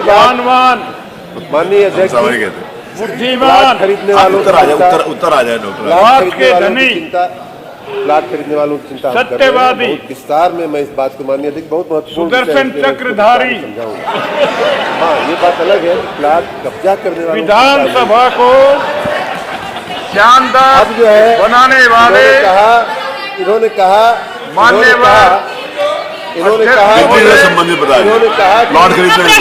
ज्ञानवान, माननीय अध्यक्ष, बुद्धिमान, खरीदने वालों उत्तर आ जाए डॉक्टर। प्लाट के धनी, प्लाट खरीदने वालों की चिंता, सत्यवादी, बहुत विस्तार में मैं इस बात को माननीय अध्यक्ष बहुत महत्वपूर्ण सुदर्शन चक्रधारी समझाऊंगा। हाँ, ये बात अलग है कि प्लाट कब्जा करने वालों विधानसभा को शानदार अब जो है बनाने वाले इन्होंने कहा मान्यवर संबंधित बताया, इन्होंने कहा प्लॉट खरीदने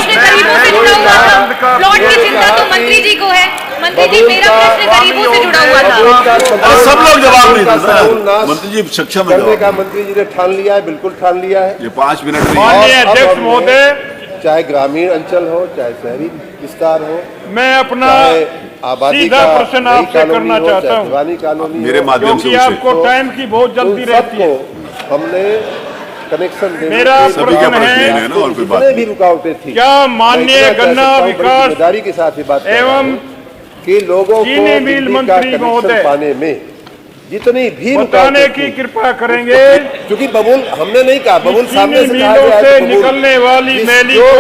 प्लॉट की चिंता तो मंत्री जी को है। मंत्री जी, मेरा प्रश्न गरीबों से जुड़ा हुआ था। सब लोग जवाब नहीं देते। मंत्री जी सक्षम है करने का मंत्री जी ने ठान लिया है, बिल्कुल ठान लिया है। ये 5 मिनट में माननीय अध्यक्ष महोदय, चाहे ग्रामीण अंचल हो, चाहे शहरी विस्तार हो, मैं अपना आबादी सीधा का प्रश्न आपसे करना चाहता हूँ, दीवानी कॉलोनी मेरे माध्यम से क्योंकि आपको टाइम की बहुत जल्दी रहती है। हमने कनेक्शन देने मेरा प्रश्न है, जितने भी रुकावटें थी, क्या माननीय गन्ना विकास जिम्मेदारी के साथ ही बात एवं कि लोगों को चीनी मिल मंत्री महोदय पाने में जितनी भी बताने की कृपा करेंगे, क्योंकि बबूल हमने नहीं कहा, बबूल सामने से कहा मिलों गया से है कि निकलने वाली मैली को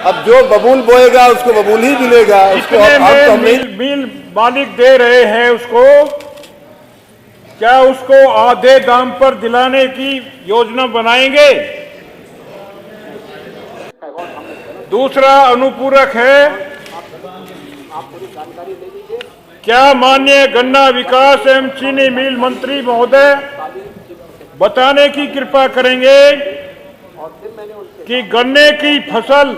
अब जो बबूल बोएगा उसको बबूल ही मिलेगा। जितने मिल मालिक दे रहे हैं उसको, क्या उसको आधे दाम पर दिलाने की योजना बनाएंगे? दूसरा अनुपूरक है, क्या माननीय गन्ना विकास एवं चीनी मिल मंत्री महोदय बताने की कृपा करेंगे कि गन्ने की फसल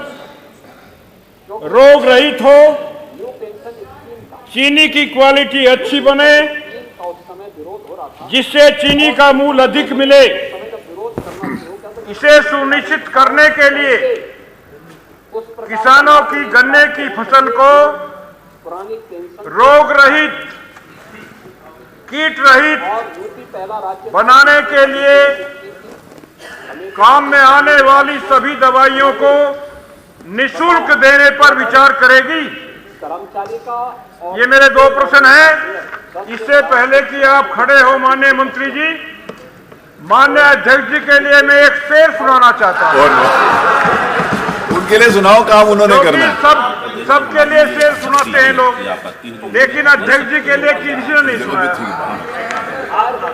रोग रहित हो, चीनी की क्वालिटी अच्छी बने, जिससे चीनी का मूल्य अधिक मिले, इसे सुनिश्चित करने के लिए किसानों की गन्ने की फसल को रोग रहित, कीट रहित बनाने के लिए काम में आने वाली सभी दवाइयों को निःशुल्क देने पर विचार करेगी। ये मेरे 2 प्रश्न हैं। इससे पहले कि आप खड़े हो माननीय मंत्री जी, माननीय अध्यक्ष जी के लिए मैं एक शेर सुनाना चाहता हूँ। उनके लिए सुनाओ, काम उन्होंने करना है। सबके लिए शेर सुनाते हैं लोग, लेकिन अध्यक्ष जी के लिए किसी ने नहीं सुनाया।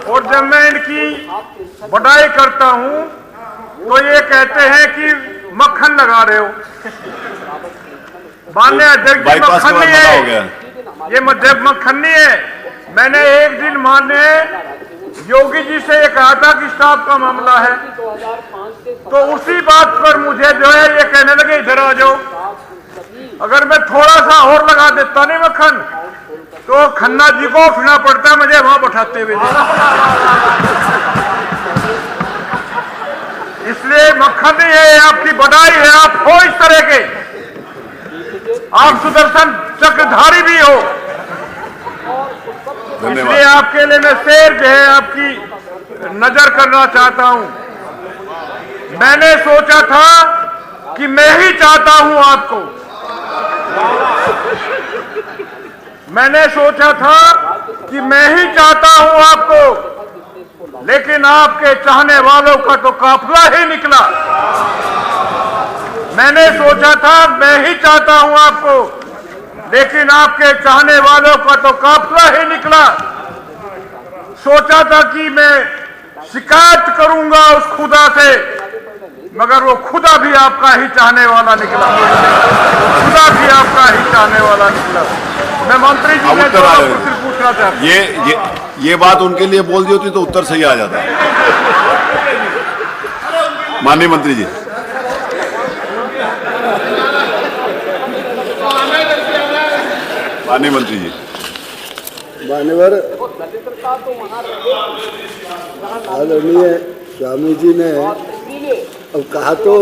और जब मैं इनकी बड़ाई करता हूँ तो ये कहते हैं कि मक्खन लगा रहे हो। माननीय अध्यक्ष जी, मक्खन नहीं है ये, मक्खन नहीं है। मैंने एक दिन माननीय योगी जी से ये कहा था कि स्टाफ का मामला है, तो उसी बात पर मुझे जो है ये कहने लगे इधर आ जाओ। अगर मैं थोड़ा सा और लगा देता नहीं मक्खन, तो खन्ना जी को उठना पड़ता मुझे वहां बैठाते हुए। इसलिए मक्खन नहीं है, आपकी बधाई है, आप हो इस तरह के, आप सुदर्शन चक्रधारी भी हो। इसलिए आपके लिए मैं शेर जो है आपकी नजर करना चाहता हूं। मैंने सोचा था कि मैं ही चाहता हूं आपको, मैंने सोचा था कि मैं ही चाहता हूं आपको, लेकिन आपके चाहने वालों का तो काफिला ही निकला। मैंने सोचा था मैं ही चाहता हूं आपको, लेकिन आपके चाहने वालों का तो काफिला ही निकला। सोचा था कि मैं शिकायत करूंगा उस खुदा से, मगर वो खुदा भी आपका ही चाहने वाला निकला, खुदा भी आपका ही चाहने वाला निकला। मैं मंत्री जी से पूछना चाहता हूं, ये बात उनके लिए बोल दी होती तो उत्तर सही आ जाता। माननीय मंत्री जी, माननीय मंत्री जी, मान्यवर आदरणीय स्वामी जी ने अब कहा तो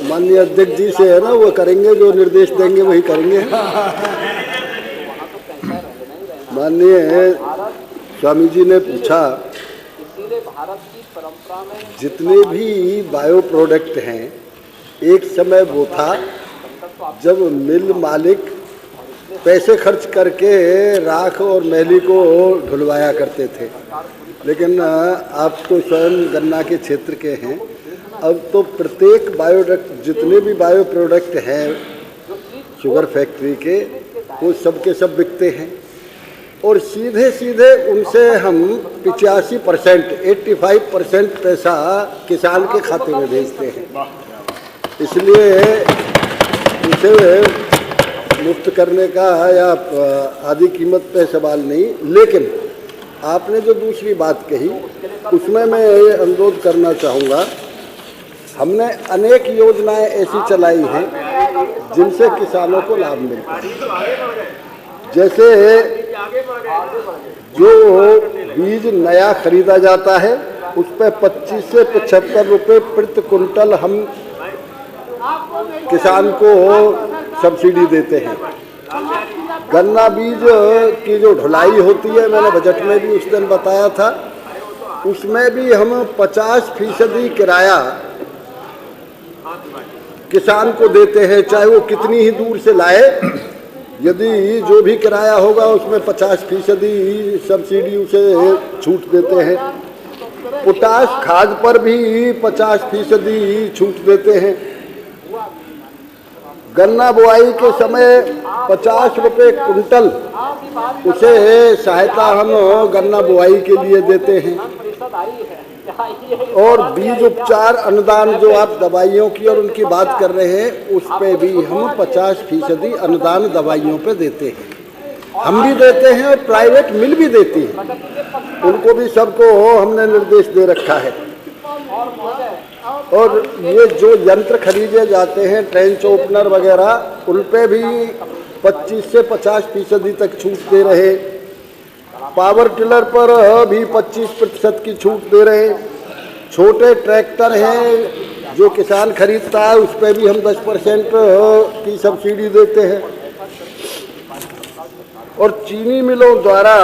माननीय अध्यक्ष जी से है ना, वो करेंगे जो निर्देश देंगे वही करेंगे। माननीय स्वामी जी ने पूछा जितने भी बायो प्रोडक्ट हैं, एक समय वो था जब मिल मालिक पैसे खर्च करके राख और मैली को धुलवाया करते थे, लेकिन आप तो स्वयं गन्ना के क्षेत्र के हैं। अब तो प्रत्येक बायोडक्ट, जितने भी बायो प्रोडक्ट हैं शुगर फैक्ट्री के, वो सब के सब बिकते हैं और सीधे सीधे उनसे हम 85%, 85% पैसा किसान के खाते में भेजते हैं। इसलिए इसे मुफ्त करने का या आधी कीमत पे सवाल नहीं। लेकिन आपने जो दूसरी बात कही उसमें मैं ये अनुरोध करना चाहूँगा, हमने अनेक योजनाएं ऐसी चलाई हैं जिनसे किसानों को लाभ मिलता है। जैसे जो बीज नया खरीदा जाता है उस पर 25 से 75 रुपये प्रति कुंटल हम किसान को सब्सिडी देते हैं। गन्ना बीज की जो ढुलाई होती है, मैंने बजट में भी उस दिन बताया था, उसमें भी हम 50% किराया किसान को देते हैं, चाहे वो कितनी ही दूर से लाए। यदि जो भी किराया होगा उसमें 50% सब्सिडी उसे छूट देते हैं। पोटाश खाद पर भी 50% छूट देते हैं। गन्ना बुआई के समय 50 रुपये कुंटल उसे सहायता हम गन्ना बुआई के लिए देते हैं। और बीज उपचार अनुदान जो आप दवाइयों की और उनकी बात कर रहे हैं, उस पे भी हम 50% अनुदान दवाइयों पे देते हैं। हम भी देते हैं और प्राइवेट मिल भी देती है, उनको भी सबको हमने निर्देश दे रखा है। और ये जो यंत्र खरीदे जाते हैं, ट्रेंच ओपनर वगैरह, उन पे भी 25 से 50% तक छूट दे रहे। पावर टिलर पर भी 25% की छूट दे रहे। छोटे ट्रैक्टर हैं जो किसान खरीदता है उस पर भी हम 10% की सब्सिडी देते हैं। और चीनी मिलों द्वारा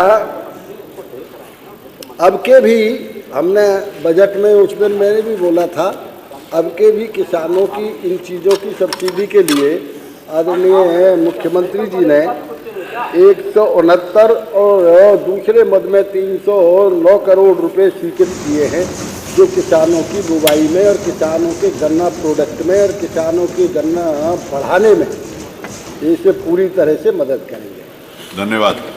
अब के भी हमने बजट में उस दिन मैंने भी बोला था, अब के भी किसानों की इन चीज़ों की सब्सिडी के लिए आदरणीय मुख्यमंत्री जी ने 169 और दूसरे मद में 309 करोड़ रुपए स्वीकृत किए हैं, जो किसानों की बुवाई में और किसानों के गन्ना प्रोडक्ट में और किसानों की गन्ना बढ़ाने में इसे पूरी तरह से मदद करेंगे। धन्यवाद।